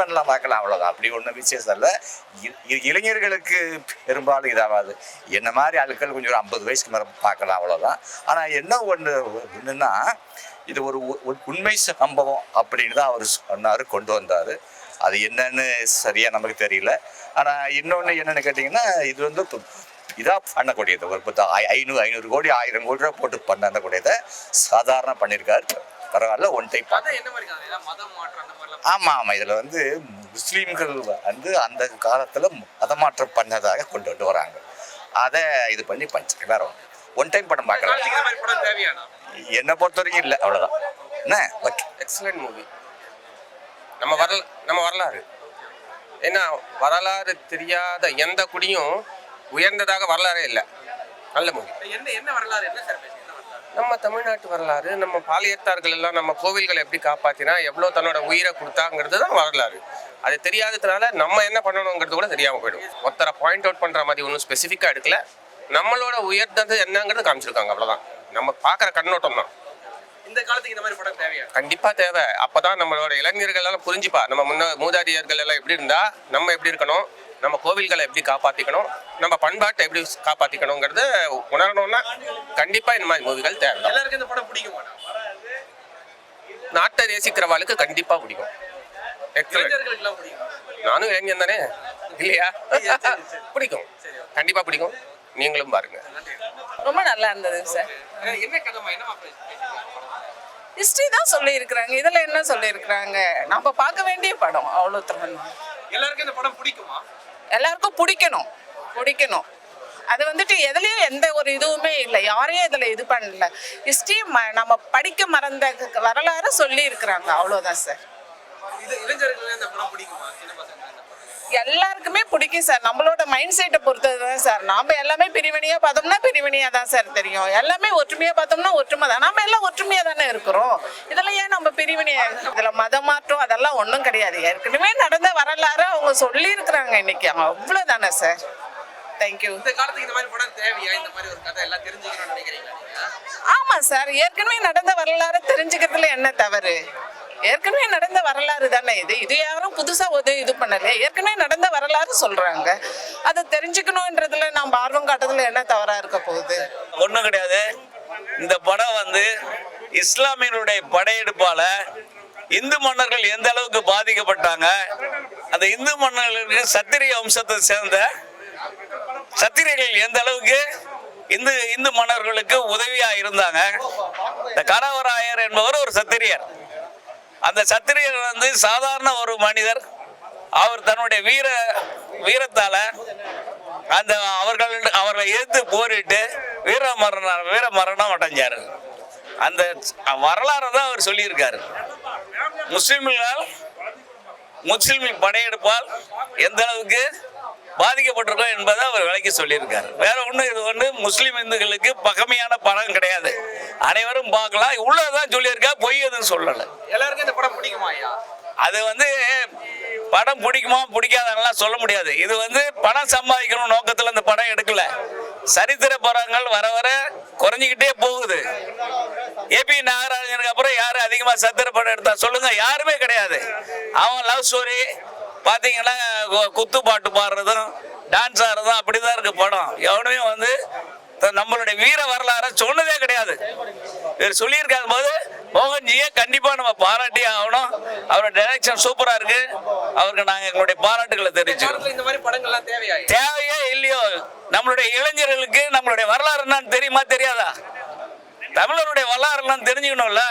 பண்ணலாம் பார்க்கலாம், அவ்வளோதான். அப்படி ஒன்றும் விசேஷம் இல்லை. இளைஞர்களுக்கு பெரும்பாலும் இதாகாது. என்ன மாதிரி ஆட்கள் கொஞ்சம் ஒரு 50 வயசுக்கு மேலே பார்க்கலாம், அவ்வளோதான். ஆனால் என்ன ஒன்றுன்னா, இது ஒரு உண்மை சம்பவம் அப்படின்னு தான் அவர் சொன்னார், கொண்டு வந்தார். அது என்னன்னு சரியாக நமக்கு தெரியல. ஆனால் இன்னொன்று என்னென்னு கேட்டிங்கன்னா, இது வந்து இதாக பண்ணக்கூடியது. ஒரு 500 கோடி 1000 கோடி ரூபா போட்டு பண்ண அந்த கூடியதை சாதாரண பண்ணியிருக்காரு. பரவாயில்ல, ஒன் டைம். ஆமாம், இதில் வந்து முஸ்லீம்கள் வந்து அந்த காலத்தில் மதமாற்றம் பண்ணதாக கொண்டு வராங்க. அதை இது பண்ணி பண்ணிச்சு. வேற ஒன் டைம் படம் பார்க்கலாம். என்னை பொறுத்த வரைக்கும் இல்லை, அவ்வளோதான். என்ன ஓகே, எக்ஸலண்ட் மூவி. நம்ம வரலாறு ஏன்னா வரலாறு தெரியாத எந்த குடியும் உயர்ந்ததாக வரலாறே இல்லை. நல்ல மூவி. என்ன வரலாறு? என்ன சார் நம்ம தமிழ்நாட்டு வரலாறு, நம்ம பாலியத்தார்கள் எல்லாம் நம்ம கோவில்களை எப்படி காப்பாற்றினா எவ்வளோ தன்னோட உயிரை கொடுத்தாங்கிறது தான் வரலாறு. அது தெரியாததுனால நம்ம என்ன பண்ணணுங்கிறது கூட தெரியாமல் போயிடும். ஒருத்தரை பாயிண்ட் அவுட் பண்ணுற மாதிரி ஒன்றும் ஸ்பெசிஃபிக்காக எடுக்கல. நம்மளோட உயர்ந்தது என்னங்கிறது காமிச்சிருக்காங்க, அவ்வளோதான். நம்ம பார்க்குற கண்ணோட்டம் தான். இந்த காலத்துக்கு இந்த மாதிரி படம் தேவையா? கண்டிப்பாக தேவை. அப்போ தான் நம்மளோட இளைஞர்கள் எல்லாம் புரிஞ்சுப்பா, நம்ம மூதாதையர்கள் எல்லாம் எப்படி இருந்தால் நம்ம எப்படி இருக்கணும், நம்ம கோவில்களை எப்படி காப்பாற்றிக்கணும், நம்ம பண்பாட்டை எப்படி காப்பாற்றிக்கணுங்கிறத உணரணும்னா கண்டிப்பாக இந்த மாதிரி மூவிகள் தேவை. எல்லாருக்கும் இந்த படம் பிடிக்குமா? நாட்டை நேசிக்கிறவாளுக்கு கண்டிப்பாக பிடிக்கும். நானும் இளைஞன் தானே, இல்லையா? பிடிக்கும், கண்டிப்பாக பிடிக்கும். நீங்களும் பாருங்க. ரொம்ப நல்லா இருந்தது சார். என்ன கதமா? என்ன ஹிஸ்டரி தான் சொல்லியிருக்கிறாங்க. இதில் என்ன சொல்லியிருக்கிறாங்க? நம்ம பார்க்க வேண்டிய படம், அவ்வளோ திறன். எல்லாருக்கும் இந்த படம் பிடிக்குமா? எல்லாருக்கும் பிடிக்கணும். அது வந்துட்டு எதுலேயும் எந்த ஒரு இதுவுமே இல்லை, யாரையும் இதில் இது பண்ணல. ஹிஸ்டரி நம்ம படிக்க மறந்த வரலாறு சொல்லியிருக்கிறாங்க, அவ்வளோதான் சார். எல்லாருக்குமே பிடிக்கும் சார். நம்மளோட மைண்ட் செட்டை பொறுத்தது தான் சார். நாம் எல்லாமே பிரிவினையாக பார்த்தோம்னா பிரிவினையாக தான் சார் தெரியும். எல்லாமே ஒற்றுமையாக பார்த்தோம்னா ஒற்றுமை தான். நாம் எல்லாம் ஒற்றுமையாக தானே இருக்கிறோம். இதெல்லாம் ஏன் நம்ம பிரிவினையாக? இதில் மதம் மாற்றம் அதெல்லாம் ஒன்றும் கிடையாது. ஏற்கனவே நடந்த வரலாறு அவங்க சொல்லியிருக்கிறாங்க இன்னைக்கு, அவ்வளோ தானே சார். தேங்க்யூ. இந்த காலத்துக்கு இந்த மாதிரி படம் தேவையா? இந்த மாதிரி ஒரு கதை எல்லாம் தெரிஞ்சுக்கணும்னு நினைக்கிறீங்களா? ஆமாம் சார். ஏற்கனவே நடந்த வரலாறு தெரிஞ்சுக்கிறதுல என்ன தவறு? ஏற்கனவே நடந்த வரலாறு தானே இது யாரும் புதுசாக இது பண்ணல. ஏற்கனவே நடந்த வரலாறு சொல்கிறாங்க, அதை தெரிஞ்சுக்கணுன்றதுல நம்ம ஆர்வம் காட்டுறதுல என்ன தவறாக இருக்க போகுது? ஒன்றும் கிடையாது. இந்த படம் வந்து இஸ்லாமியர்களுடைய படையெடுப்பால இந்து மன்னர்கள் எந்த அளவுக்கு பாதிக்கப்பட்டாங்க, அந்த இந்து மன்னர்களுக்கு சத்திரிய வம்சத்தை சேர்ந்த சத்திரியர்கள் எந்த அளவுக்கு இந்து மன்னர்களுக்கு உதவியா இருந்தாங்க. இந்த கரவராயர் என்பவர் ஒரு சத்திரியர். அந்த சத்திரியர் வந்து சாதாரண ஒரு மனிதர். அவர் தன்னுடைய வீரத்தால அந்த அவர்களை எதிர்த்து போரிட்டு வீர மரணம் அடைஞ்சாரு. அந்த வரலாறு தான் அவர் சொல்லியிருக்காரு. முஸ்லிம்கள் படையெடுப்பால் எந்த அளவுக்கு பாதிக்கப்பட்டிருக்கோம் என்பதை அவர் விளக்கி சொல்லியிருக்காரு. வேற ஒன்றும் இது ஒன்று முஸ்லீம் இந்துக்களுக்கு பகமையான படம் கிடையாது. அனைவரும் பார்க்கலாம், உள்ளதான் சொல்லியிருக்கா, பொய் எதுவும் சொல்லலை. எல்லாருக்கும் இந்த படம் பிடிக்குமா? அது வந்து படம் பிடிக்குமா பிடிக்காதெல்லாம் சொல்ல முடியாது. இது வந்து பணம் சம்பாதிக்கணும் நோக்கத்தில் இந்த படம் எடுக்கல. சரித்திர படங்கள் வர வர குறைஞ்சிக்கிட்டே போகுது. ஏபி நாகராஜனுக்கு அப்புறம் யாரு அதிகமாக சரித்திர படம் எடுத்தா சொல்லுங்க? யாருமே கிடையாது. அவன் லவ் ஸ்டோரி பார்த்தீங்கன்னா குத்து பாட்டு பாடுறதும் டான்ஸ் ஆடுறதும் அப்படிதான் இருக்கு படம். எவனுமே வந்து நம்மளுடைய வீர வரலாறு சொன்னதே கிடையாது. இவர் சொல்லியிருக்காங்க போது மோகன்ஜியை கண்டிப்பா நம்ம பாராட்டியே ஆகணும். அவரோட டைரக்ஷன் சூப்பரா இருக்கு. அவருக்கு நாங்கள் எங்களுடைய பாராட்டுகளை தெரிவிச்சுக்கிறோம். இந்த மாதிரி படங்கள்லாம் தேவையே இல்லையோ நம்மளுடைய இளைஞர்களுக்கு நம்மளுடைய வரலாறு என்னன்னு தெரியுமா தெரியாதா? தமிழருடைய வரலாறு எல்லாம் தெரிஞ்சுக்கணும்ல.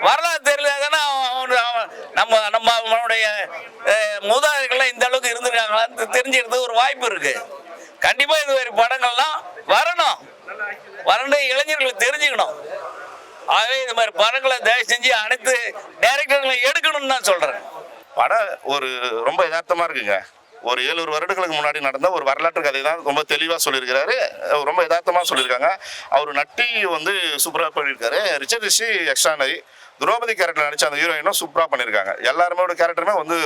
வரலாறு தெரியலன்னா நம்மளுடைய மூதாதைகள்லாம் இந்த அளவுக்கு இருந்திருக்காங்களான்னு தெரிஞ்சுக்கிறது ஒரு வாய்ப்பு இருக்கு. கண்டிப்பா இது மாதிரி படங்கள்லாம் வரணும், இளைஞர்களுக்கு தெரிஞ்சுக்கணும். ஆகவே இது மாதிரி படங்களை தயவு செஞ்சு அனைத்து டைரக்டர்களும் எடுக்கணும்னு தான் சொல்றேன். படம் ஒரு ரொம்ப யதார்த்தமா இருக்குங்க. ஒரு 700 வருடங்களுக்கு முன்னாடி நடந்த ஒரு வரலாற்று கதை தான் ரொம்ப தெளிவாக சொல்லியிருக்கிறாரு. ரொம்ப யதார்த்தமாக சொல்லியிருக்காங்க. அவர் நட்டி வந்து சூப்பராக பண்ணியிருக்காரு. ரிச்சர்ட் ரிஷி எக்ஸ்ட்ரானரி. திரௌபதி கேரக்டர் நடிச்ச அந்த ஹீரோயினும் சூப்பராக பண்ணியிருக்காங்க. எல்லாருமே கேரக்டருமே வந்து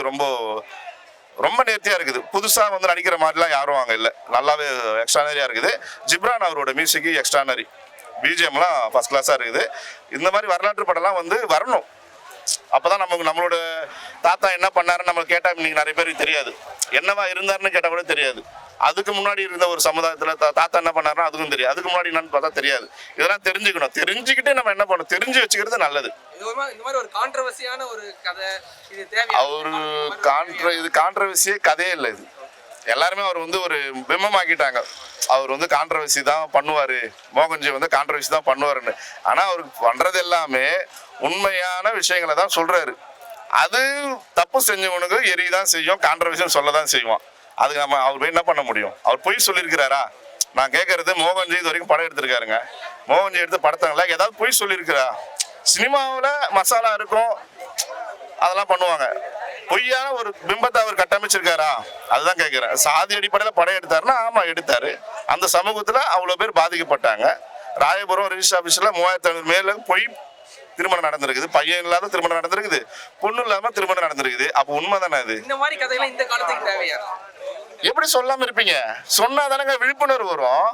ரொம்ப நேர்த்தியாக இருக்குது. புதுசாக வந்து நடிக்கிற மாதிரிலாம் யாரும் அங்கே இல்லை. நல்லாவே எக்ஸ்ட்ரானரியாக இருக்குது. ஜிப்ரான் அவரோட மியூசிக்கு எக்ஸ்ட்ரானரி. பிஜிஎம்லாம் ஃபர்ஸ்ட் கிளாஸாக இருக்குது. இந்த மாதிரி வரலாற்று படம்லாம் வந்து வரணும். அப்பதான் நமக்கு நம்மளோட தாத்தா என்ன பண்ணாருன்னு நம்ம கேட்டா இன்னைக்கு நிறைய பேருக்கு தெரியாது. என்னவா இருந்தாருன்னு கேட்டா கூட தெரியாது. அதுக்கு முன்னாடி இருந்த ஒரு சமுதாயத்துல தாத்தா என்ன பண்ணாருன்னா அதுக்கும் தெரியாது. அதுக்கு முன்னாடி என்னன்னு பார்த்தா தெரியாது. இதெல்லாம் தெரிஞ்சுக்கணும். தெரிஞ்சுக்கிட்டு நம்ம என்ன பண்ணணும், தெரிஞ்சு வச்சுக்கிறது நல்லது. இந்த மாதிரி ஒரு கான்ட்ரவர்சியான ஒரு கதை இது தேவை. இது கான்ட்ரவர்சியே கதையே இல்லை. இது எல்லாருமே அவர் வந்து ஒரு பிம்பமாக்கிட்டாங்க. அவர் வந்து கான்ட்ரவர்சி தான் பண்ணுவாரு, மோகன்ஜி வந்து கான்ட்ரவர்சி தான் பண்ணுவாருன்னு. ஆனா அவருக்கு பண்றது எல்லாமே உண்மையான விஷயங்களை தான் சொல்றாரு. அது தப்பு செஞ்சவனுக்கு எரியதான் செய்யும், கான்ட்ரவர்சின்னு சொல்லதான் செய்வான். அதுக்கு நம்ம அவர் போய் என்ன பண்ண முடியும்? அவர் பொய் சொல்லியிருக்கிறாரா? நான் கேட்கறது, மோகன்ஜி இது வரைக்கும் படம் எடுத்திருக்காருங்க. மோகன்ஜி எடுத்து படத்தாங்களா ஏதாவது பொய் சொல்லியிருக்கிறா? சினிமாவில் மசாலா இருக்கும், அதெல்லாம் பண்ணுவாங்க. பொய்யான ஒரு பிம்பத்தை அவர் கட்டமைச்சிருக்காரா? அதுதான் கேட்கிறேன். சாதி அடிப்படையில் படம் எடுத்தாருன்னா ஆமா எடுத்தாரு. அந்த சமூகத்துல அவ்வளவு பேர் பாதிக்கப்பட்டாங்க. ராயபுரம் ரிஜிஸ்டர் ஆபீஸ்ல 3500 மேல பொய் திருமணம் நடந்திருக்குது. பையன் இல்லாத திருமணம் நடந்திருக்குது, பொண்ணு இல்லாம திருமணம் நடந்திருக்குது. அப்ப உண்மை தானே அது? இந்த மாதிரி கதையெல்லாம் இந்த காலத்துக்கு தேவையா? எப்படி சொல்லாம இருப்பீங்க? சொன்னாதானங்க விழிப்புணர்வு வரும்.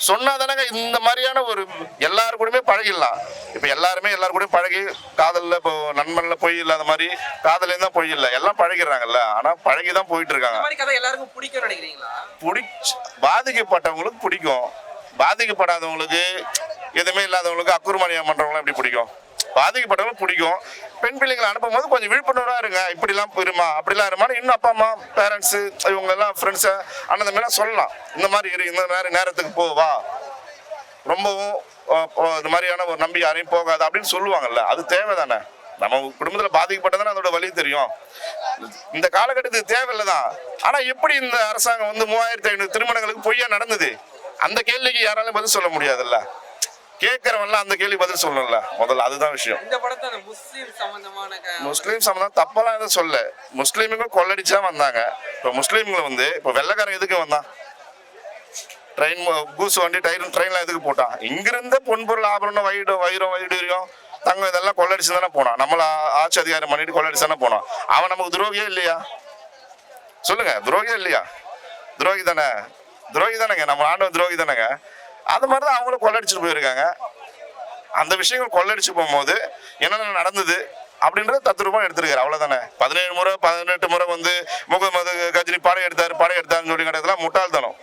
சொன்னாதானங்க இந்த மாதிரியான ஒரு எல்லாரு கூடயுமே பழகிடலாம். இப்ப எல்லாருமே எல்லாரு கூடயும் பழகி காதல்ல இப்போ நண்பன்ல பொய் இல்லாத மாதிரி காதலையும் தான் பொய் இல்லை, எல்லாம் பழகிடுறாங்கல்ல. ஆனா பழகிதான் போயிட்டு இருக்காங்க. எல்லாருக்கும் பிடிக்கும் நினைக்கிறீங்களா? பாதிக்கப்பட்டவங்களுக்கு பிடிக்கும், பாதிக்கப்படாதவங்களுக்கு எதுவுமே இல்லாதவங்களுக்கு அக்குறுமணியம் பண்றவங்களும் எப்படி பிடிக்கும்? பாதிக்கப்பட்டவங்களும் பிடிக்கும். பெண் பிள்ளைங்களை அனுப்பும் போது கொஞ்சம் விழிப்புணர்வா இருங்க. இப்படிலாம் இருமா அப்படிலாம் இருமான்னு இன்னும் அப்பா அம்மா பேரண்ட்ஸ் இவங்க எல்லாம் ஃப்ரெண்ட்ஸு அந்த மாதிரிலாம் சொல்லலாம். இந்த மாதிரி இரு, இந்த மாதிரி நேரத்துக்கு போவா, ரொம்பவும் இந்த மாதிரியான ஒரு நம்பி யாரையும் போகாது அப்படின்னு சொல்லுவாங்கல்ல. அது தேவை தானே. நம்ம குடும்பத்தில் பாதிக்கப்பட்டதானே அதோட வழி தெரியும். இந்த காலகட்டத்துக்கு தேவையில்லைதான். ஆனா எப்படி இந்த அரசாங்கம் வந்து 3500 திருமணங்களுக்கு பொய்யா நடந்தது? அந்த கேள்விக்கு யாராலும் பதில் சொல்ல முடியாதுல்ல. கேட்கறவன்லாம் அந்த கேள்வி பதில் சொல்லணும்ல முதல்ல. அதுதான் விஷயம். இந்த படத்தை முஸ்லீம் சம்பந்தம் தப்பெல்லாம் எதுவும் சொல்ல. முஸ்லீமுக்கும் கொள்ளடிச்சா வந்தாங்க. இப்போ முஸ்லீம்களை வந்து இப்போ வெள்ளைக்காரன் எதுக்கு வந்தான்? ட்ரெயின் கூசு வண்டி ட்ரெயின்லாம் எதுக்கு போட்டான்? இங்கிருந்த பொன்பொருள் ஆபரணம் வைரம் தங்கம் இதெல்லாம் கொள்ளடிச்சு தானே போனான். நம்மள ஆட்சி அதிகாரம் பண்ணிட்டு கொள்ளடிச்சு தானே போனான். அவன் நமக்கு துரோகியே இல்லையா? சொல்லுங்க, துரோகியே இல்லையா? துரோகி தானேங்க நம்ம ஆண்டவன், துரோகி தானேங்க. அது மாதிரிதான் அவங்களும் கொள்ளடிச்சுட்டு போயிருக்காங்க. அந்த விஷயங்கள் கொள்ளடிச்சு போகும்போது என்னென்ன நடந்தது அப்படின்றத தத்ரூபமா எடுத்திருக்காரு. அவ்வளவுதானே. 17 முறை 18 முறை வந்து முகமது கஜினி படம் எடுத்தாருன்னு சொல்லி கிடையாதுலாம் முட்டாள்தனம்.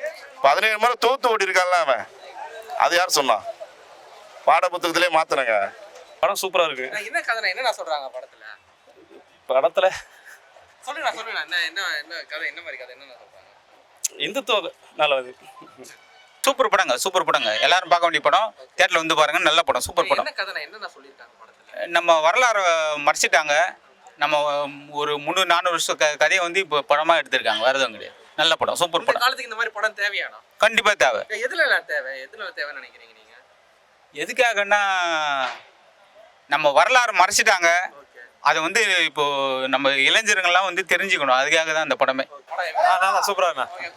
17 முறை தோத்து ஓடி இருக்கான்ல அவன். அது யார் சொன்னா? பாட புத்தகத்திலே மாத்துறங்க. படம் சூப்பரா இருக்கு. என்ன கதை என்ன சொல்றாங்க படத்துல சொல்லுங்க என்ன கதை, என்ன மாதிரி கதை, என்ன சொல்றாங்க? இந்துத்துவ நல்லது. சூப்பர் படங்க, எல்லாரும் பார்க்க வேண்டிய படம். தியேட்டர்ல வந்து பாருங்க, நல்ல படம், சூப்பர் படம். என்ன கதை, என்ன சொல்லிருக்காங்க படத்துல? நம்ம வரலாறு மறைச்சிட்டாங்க. நம்ம ஒரு 300-400 வருஷம் கதையை வந்து இப்போ படமா எடுத்திருக்காங்க. வேற எதுவும் கிடையாது. நல்ல படம், சூப்பர் படம். காலத்துக்கு இந்த மாதிரி படம் தேவையானா? கண்டிப்பா தேவை. எதுல தேவைன்னு நினைக்கிறீங்க நீங்க? எதுக்காகன்னா நம்ம வரலாறு மறைச்சிட்டாங்க. அதை வந்து இப்போ நம்ம இளைஞர்கள்லாம் வந்து தெரிஞ்சுக்கணும். அதுக்காக தான் அந்த படமே. சூப்பரா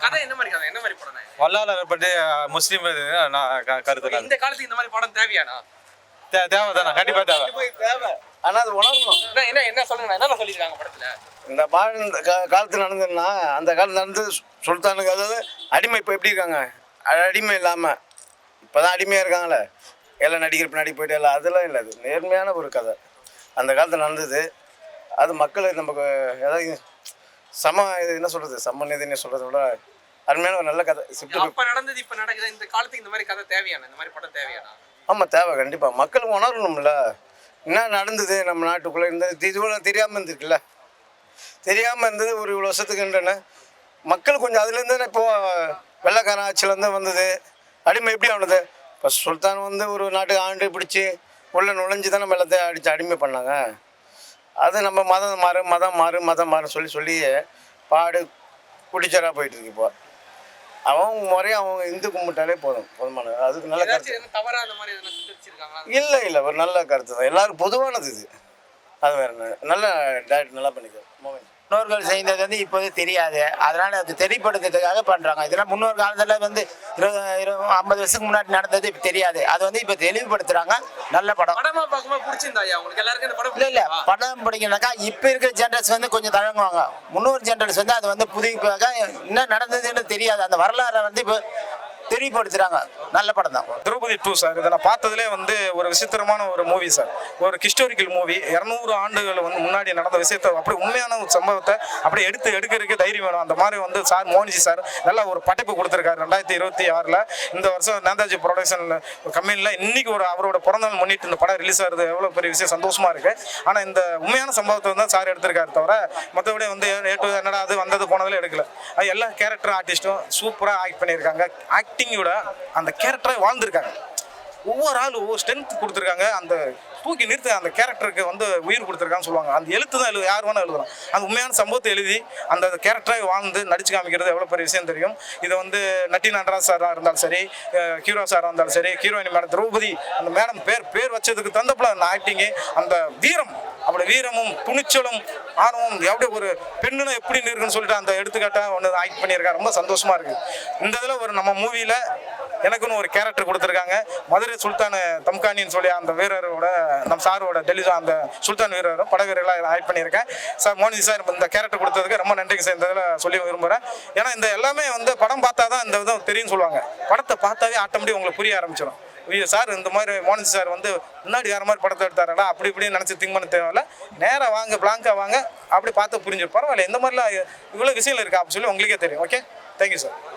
கதை என்ன மாதிரி கதை, என்ன மாதிரி படம்? வல்லாளர் பற்றி முஸ்லீம் கருத்து. இந்த காலத்துக்கு இந்த மாதிரி படம் தேவையானா? தேவைதானா? கண்டிப்பா தேவை. ஆனா அது உணரணும். என்ன சொல்லுங்க, என்ன சொல்லிருக்காங்க படத்துல? இந்த காலத்துல நடந்ததுன்னா அந்த காலத்துல நடந்து சுல்தானுக்கு, அதாவது அடிமை இப்போ எப்படி இருக்காங்க? அடிமை இல்லாம இப்பதான் அடிமையா இருக்காங்களே, எல்லாம் நடிகர் பின்னாடி போயிட்டு எல்லாம், அதெல்லாம் இல்லை. அது நேர்மையான ஒரு கதை. அந்த காலத்தில் நடந்தது. அது மக்களுக்கு நமக்கு ஏதாவது இது என்ன சொல்றது, சமநிதினு சொல்றதை விட அருமையான ஒரு நல்ல கதை. அப்ப நடந்தது இப்ப நடக்குது. இந்த காலத்துக்கு இந்த மாதிரி கதை தேவையான, இந்த மாதிரி படம் தேவையானா? ஆமா தேவை, கண்டிப்பா. மக்களுக்கு உணரணும்ல என்ன நடந்தது நம்ம நாட்டுக்குள்ள. இந்த இதுவரை தெரியாம இருந்திருக்குல்ல, தெரியாம இருந்தது ஒரு இவ்வளோ வருஷத்துக்குன்றன மக்கள் கொஞ்சம் அதுலேருந்து இப்போ வெள்ளைக்காரன் ஆட்சியிலேருந்து வந்தது. அடிமை எப்படி ஆனது? இப்போ சுல்தான் வந்து ஒரு நாட்டுக்கு ஆண்டு பிடிச்சி உள்ள நுழைஞ்சு தான் நம்ம எல்லாத்தையும் அடித்து அடிமை பண்ணாங்க. அது நம்ம மதம் மாறு சொல்லி பாடு குடிச்சராக போயிட்டு இருக்கு. இப்போ அவங்க முறையும் அவங்க இந்து கும்பிட்டாலே போதுமான. அதுக்கு நல்ல கருத்து இல்லை ஒரு நல்ல கருத்து தான். எல்லாருக்கும் பொதுவானது இது. அது வேற நல்ல டயட் நல்லா பண்ணிக்கிறோம். முன்னோர்கள் செய்தது வந்து இப்போது தெரியாது. அதனால அது தெரியப்படுத்துறதுக்காக பண்றாங்க. இதெல்லாம் முன்னோர் காலத்துல வந்து 50 வருஷத்துக்கு முன்னாடி நடந்தது இப்ப தெரியாது. அது வந்து இப்ப தெளிவுபடுத்துறாங்க. நல்ல படம். படமா பார்க்கும்போது பிடிச்சிருந்தாயா உங்களுக்கு எல்லாருக்கும்? இந்த படம் இல்ல படம் பிடிக்கணும்னாக்கா இப்ப இருக்கிற ஜென்ரேஷன் வந்து கொஞ்சம் தழங்குவாங்க. முன்னோர் ஜென்ரேஷன் வந்து அது வந்து புதுப்பிப்பாக என்ன நடந்ததுன்னு தெரியாது. அந்த வரலாறை வந்து இப்போ தெளிவுபடுத்துறாங்க. நல்ல படம் தான். திரௌபதி 2 சார், இதை நான் பார்த்ததுலே வந்து ஒரு விசித்திரமான ஒரு மூவி சார். ஒரு ஹிஸ்டாரிக்கல் மூவி. 200 ஆண்டுகள் வந்து முன்னாடி நடந்த விஷயத்தை அப்படி உண்மையான ஒரு சம்பவத்தை அப்படியே எடுக்கிறதுக்கு தைரியம் வேணும். அந்த மாதிரி வந்து சார் மோகன்ஜி சார் நல்ல ஒரு படைப்பு கொடுத்துருக்காரு. 2026 இந்த வருஷம் நேதாஜி ப்ரொடக்ஷன் கம்பெனியில் இன்னைக்கு ஒரு அவரோட பிறந்தநாள் முன்னிட்டு இந்த படம் ரிலீஸ் ஆகுது. எவ்வளோ பெரிய விஷயம், சந்தோஷமா இருக்கு. ஆனால் இந்த உண்மையான சம்பவத்தை வந்து சார் எடுத்திருக்காரு தவிர மற்றபடி வந்து என்னடா அது வந்தது போனதில் எடுக்கல. அது எல்லா கேரக்டர் ஆர்டிஸ்ட்டும் சூப்பராக ஆக்ட் பண்ணியிருக்காங்க. ஆக்டிங்கோட அந்த கேரக்டரை வாழ்ந்துருக்காங்க. ஒவ்வொரு ஆள் ஒவ்வொரு ஸ்ட்ரென்த் கொடுத்துருக்காங்க. அந்த தூக்கி நிறுத்த அந்த கேரக்டருக்கு வந்து உயிர் கொடுத்துருக்கான்னு சொல்லுவாங்க. அந்த எழுத்து தான் யார் வேணால் எழுதலாம். அந்த உண்மையான சம்பவத்தை எழுதி அந்த கேரக்டரை வாழ்ந்து நடிச்சு காமிக்கிறது எவ்வளோ பெரிய விஷயம் தெரியும். இதை வந்து நட்டி நடராஜ் சாராக இருந்தாலும் சரி, ஹீரோ சாராக இருந்தாலும் சரி, ஹீரோயினி மேடம் திரௌபதி அந்த மேடம் பேர் வச்சதுக்கு தந்தப்பல அந்த ஆக்டிங்கு, அந்த வீரம், அப்படி வீரமும் துணிச்சலும் ஆர்வம் எப்படி ஒரு பெண்ணுன்னு எப்படி இருக்குன்னு சொல்லிட்டு அந்த எடுத்துக்காட்டாக ஒன்று ஆக்ட் பண்ணியிருக்காங்க. ரொம்ப சந்தோஷமா இருக்கு. இந்த இதில் ஒரு நம்ம மூவியில் எனக்குன்னு ஒரு கேரக்டர் கொடுத்துருக்காங்க. மதுரை சுல்தான் தம்கானின்னு சொல்லி அந்த வீரரோட நம்ம சாரோட டெல்லி அந்த சுல்தான் வீரரும் பட வீரர்களாக ஆக்ட் பண்ணியிருக்கேன். சார் மோகன்ஜி சார் இந்த கேரக்டர் கொடுத்ததுக்கு ரொம்ப நன்றிங்க சார். இந்த இதில் சொல்லி விரும்புகிறேன். ஏன்னா இந்த எல்லாமே வந்து படம் பார்த்தா தான் இந்த விதம் தெரியும்னு சொல்லுவாங்க. படத்தை பார்த்தாவே ஆட்டோமேட்டிக் உங்களுக்கு புரிய ஆரம்பிச்சிடும். சார் இந்த மாதிரி மோகன்ஜி சார் வந்து முன்னாடி வேறு மாதிரி படத்தை எடுத்தாரடா அப்படி இப்படின்னு நினச்சி திங்க் பண்ண தேவையில்ல. நேராக வாங்க, பிளாங்காக வாங்க, அப்படி பார்த்து புரிஞ்சிடும். பரவாயில்ல, இந்த மாதிரிலாம் இவ்வளோ விஷயங்கள் இருக்கா அப்படின்னு சொல்லி உங்களுக்கே தெரியும். Okay, thank you sir.